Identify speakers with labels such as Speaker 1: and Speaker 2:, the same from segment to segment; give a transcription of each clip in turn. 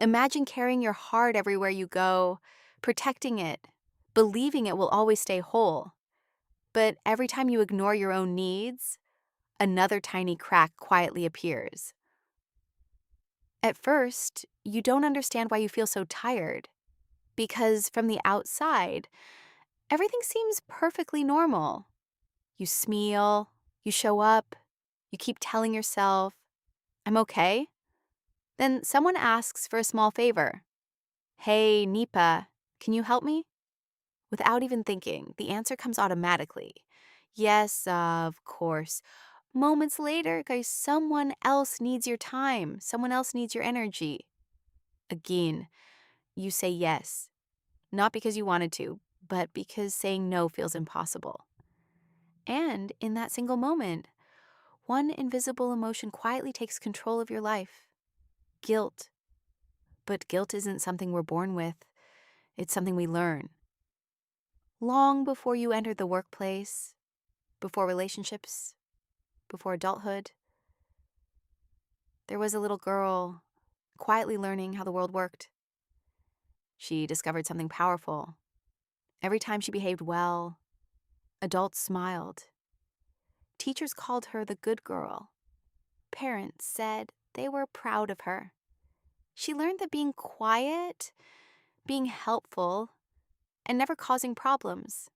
Speaker 1: Imagine carrying your heart everywhere you go, protecting it, believing it will always stay whole. But every time you ignore your own needs, another tiny crack quietly appears. At first, you don't understand why you feel so tired, because from the outside, everything seems perfectly normal. You smile, you show up, you keep telling yourself, I'm okay. Then someone asks for a small favor. Hey, Nipa, can you help me? Without even thinking, the answer comes automatically. Yes, of course. Moments later, guys, someone else needs your time. Someone else needs your energy. Again, you say yes, not because you wanted to, but because saying no feels impossible. And in that single moment, one invisible emotion quietly takes control of your life: guilt. But guilt isn't something we're born with, it's something we learn. Long before you entered the workplace, before relationships, before adulthood, there was a little girl quietly learning how the world worked. She discovered something powerful. Every time she behaved well, adults smiled. Teachers called her the good girl. Parents said they were proud of her. She learned that being quiet, being helpful, and never causing problems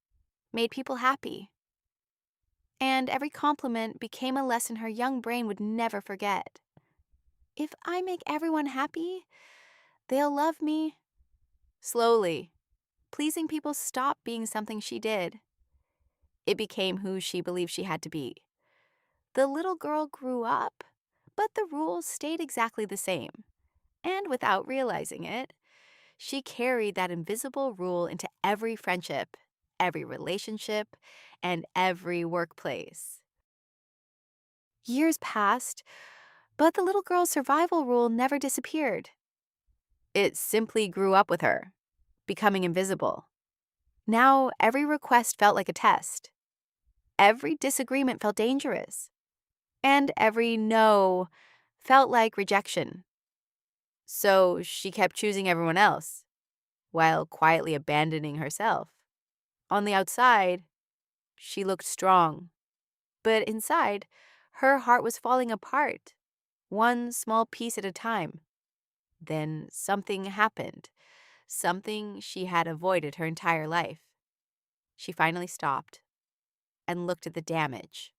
Speaker 1: made people happy. And every compliment became a lesson her young brain would never forget. If I make everyone happy, they'll love me. Slowly, pleasing people stopped being something she did. It became who she believed she had to be. The little girl grew up, but the rules stayed exactly the same. And without realizing it, she carried that invisible rule into every friendship, every relationship, and every workplace. Years passed, but the little girl's survival rule never disappeared. It simply grew up with her, becoming invisible. Now, every request felt like a test. Every disagreement felt dangerous. And every no felt like rejection. So she kept choosing everyone else, while quietly abandoning herself. On the outside, she looked strong. But inside, her heart was falling apart, one small piece at a time. Then something happened, something she had avoided her entire life. She finally stopped and looked at the damage.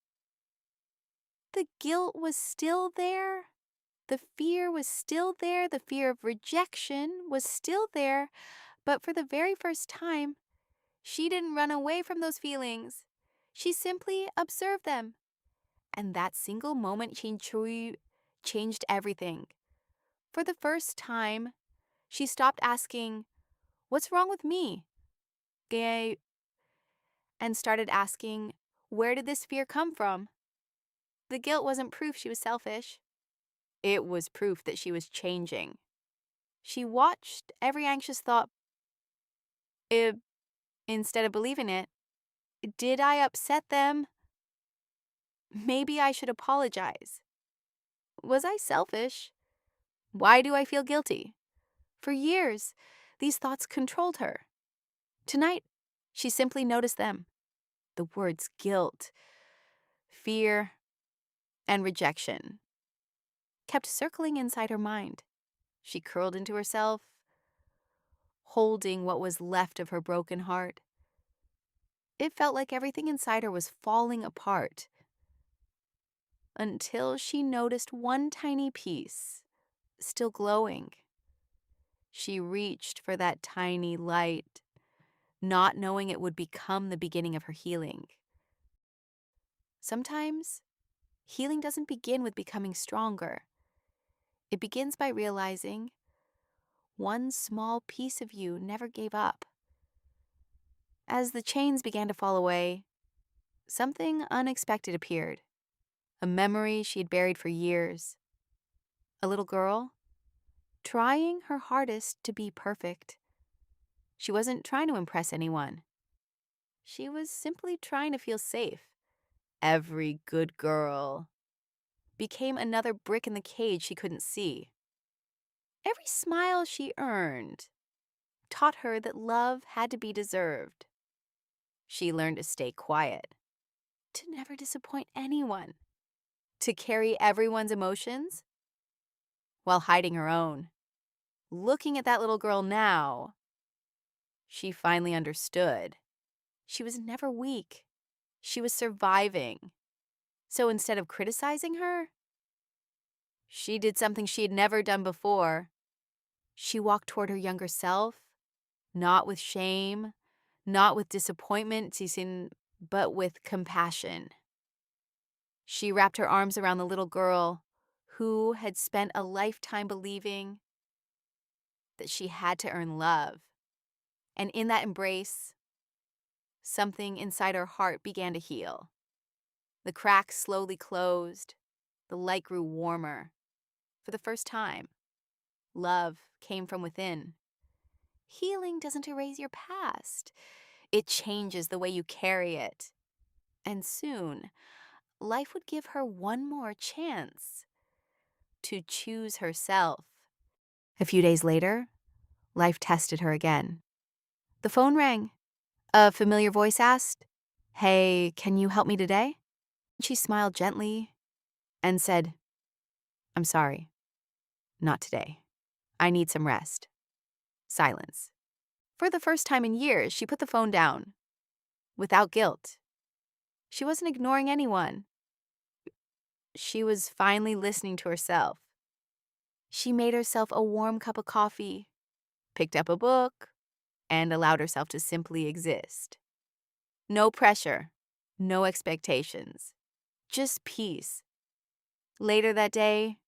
Speaker 1: The guilt was still there. The fear was still there. The fear of rejection was still there. But for the very first time, she didn't run away from those feelings. She simply observed them. And that single moment changed everything. For the first time, she stopped asking, "What's wrong with me?" Gay, and started asking, "Where did this fear come from?" The guilt wasn't proof she was selfish. It was proof that she was changing. She watched every anxious thought. If, instead of believing it, did I upset them? Maybe I should apologize. Was I selfish? Why do I feel guilty? For years, these thoughts controlled her. Tonight, she simply noticed them. The words guilt, fear, and rejection kept circling inside her mind. She curled into herself, holding what was left of her broken heart. It felt like everything inside her was falling apart until she noticed one tiny piece still glowing. She reached for that tiny light, not knowing it would become the beginning of her healing. Sometimes, healing doesn't begin with becoming stronger. It begins by realizing one small piece of you never gave up. As the chains began to fall away, something unexpected appeared. A memory she had buried for years. A little girl, trying her hardest to be perfect. She wasn't trying to impress anyone. She was simply trying to feel safe. Every good girl became another brick in the cage she couldn't see. Every smile she earned taught her that love had to be deserved. She learned to stay quiet, to never disappoint anyone, to carry everyone's emotions while hiding her own. Looking at that little girl now, she finally understood. She was never weak. She was surviving. So instead of criticizing her, she did something she had never done before. She walked toward her younger self, not with shame, not with disappointment, but with compassion. She wrapped her arms around the little girl who had spent a lifetime believing that she had to earn love. And in that embrace, something inside her heart began to heal. The cracks slowly closed. The light grew warmer. For the first time, love came from within. Healing doesn't erase your past. It changes the way you carry it. And soon, life would give her one more chance to choose herself. A few days later, life tested her again. The phone rang. A familiar voice asked, "Hey, can you help me today?" She smiled gently and said, "I'm sorry, not today. I need some rest." Silence. For the first time in years, she put the phone down, without guilt. She wasn't ignoring anyone. She was finally listening to herself. She made herself a warm cup of coffee, picked up a book, and allowed herself to simply exist. No pressure, no expectations, just peace. Later that day,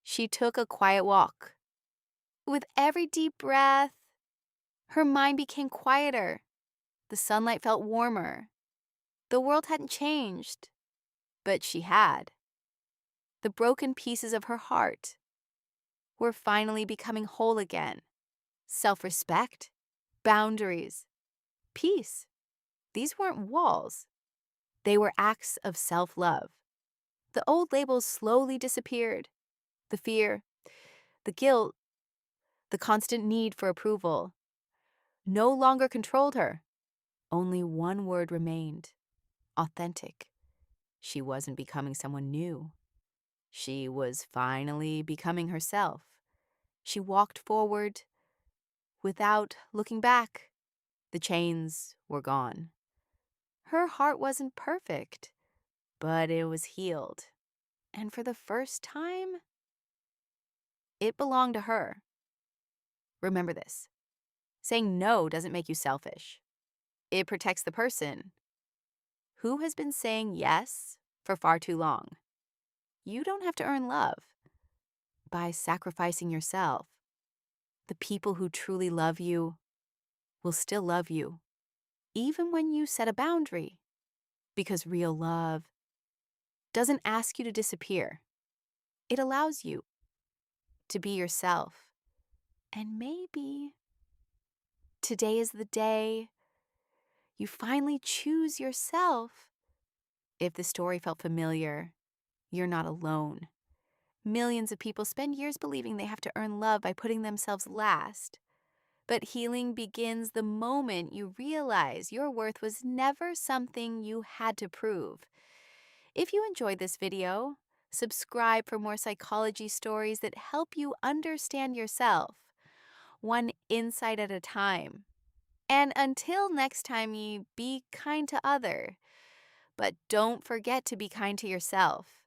Speaker 1: she took a quiet walk. With every deep breath, her mind became quieter. The sunlight felt warmer. The world hadn't changed, but she had. The broken pieces of her heart were finally becoming whole again. Self-respect, boundaries, peace. These weren't walls. They were acts of self-love. The old labels slowly disappeared. The fear, the guilt, the constant need for approval no longer controlled her. Only one word remained: authentic. She wasn't becoming someone new. She was finally becoming herself. She walked forward without looking back. The chains were gone. Her heart wasn't perfect, but it was healed. And for the first time, it belonged to her. Remember this. Saying no doesn't make you selfish. It protects the person who has been saying yes for far too long. You don't have to earn love by sacrificing yourself. The people who truly love you will still love you, even when you set a boundary, because real love doesn't ask you to disappear. It allows you to be yourself. And maybe today is the day you finally choose yourself. If the story felt familiar, you're not alone. Millions of people spend years believing they have to earn love by putting themselves last. But healing begins the moment you realize your worth was never something you had to prove. If you enjoyed this video, subscribe for more psychology stories that help you understand yourself, one insight at a time. And until next time, you be kind to others, but don't forget to be kind to yourself.